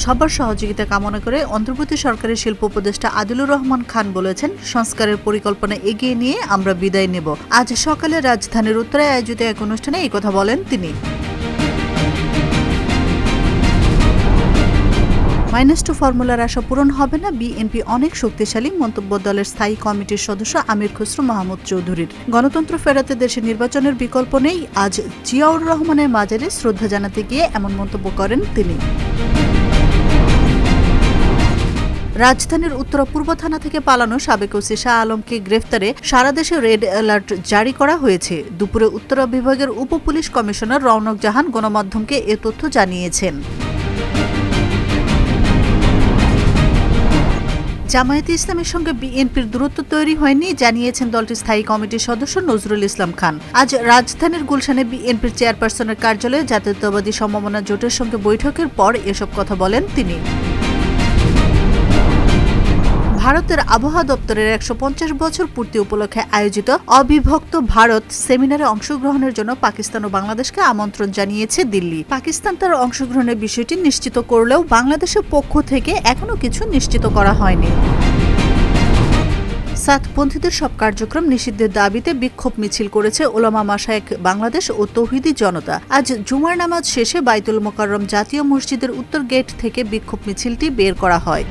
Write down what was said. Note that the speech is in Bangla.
সবার সহযোগিতা কামনা করে অন্তর্বর্তী সরকারের শিল্প উপদেষ্টা আদিলুর রহমান খান বলেছেন, সংস্কারের পরিকল্পনা এগিয়ে নিয়ে আমরা বিদায় নেব। আজ সকালে রাজধানীর উত্তরায় আয়োজিত এক অনুষ্ঠানে এই কথা বলেন তিনি। -2 ফর্মুলার আশা পূরণ হবে না, বিএনপি অনেক শক্তিশালী, মন্তব্য দলের স্থায়ী কমিটির সদস্য আমির খসরু মাহমুদ চৌধুরীর। গণতন্ত্র ফেরাতে দেশে নির্বাচনের বিকল্প নেই। আজ জিয়াউর রহমানের মাজারে শ্রদ্ধা জানাতে গিয়ে এমন মন্তব্য করেন তিনি। রাজধানীর উত্তরা পূর্ব থানা থেকে পালানো সাবেক ওসি শাহ আলমকে গ্রেফতারে সারা দেশে রেড অ্যালার্ট জারি করা হয়েছে। দুপুরে উত্তরা বিভাগের উপ পুলিশ কমিশনার রওনক জাহান গণমাধ্যমকে এ তথ্য জানিয়েছেন। জামায়াতে ইসলামের সঙ্গে বিএনপির দূরত্ব তৈরি হয়নি জানিয়েছেন দলটির স্থায়ী কমিটির সদস্য নজরুল ইসলাম খান। আজ রাজধানীর গুলশানে বিএনপির চেয়ারপারসনের কার্যালয়ে জাতীয়তাবাদী সমমনা জোটের সঙ্গে বৈঠকের পর এসব কথা বলেন তিনি। ভারতের আবহাওয়া দপ্তরের ১৫০ বছর পূর্তি উপলক্ষে আয়োজিত অবিভক্ত ভারত সেমিনারে অংশগ্রহণের জন্য পাকিস্তান ও বাংলাদেশকে আমন্ত্রণ জানিয়েছে দিল্লি। পাকিস্তান তার অংশগ্রহণের বিষয়টি নিশ্চিত করলেও বাংলাদেশের পক্ষ থেকে এখনো কিছু নিশ্চিত করা হয়নি। সাতপন্থীদের সব কার্যক্রম নিষিদ্ধের দাবিতে বিক্ষোভ মিছিল করেছে ওলামা মাশায়েখ বাংলাদেশ ও তৌহিদি জনতা। আজ জুমার নামাজ শেষে বাইতুল মোকাররম জাতীয় মসজিদের উত্তর গেট থেকে বিক্ষোভ মিছিলটি বের করা হয়।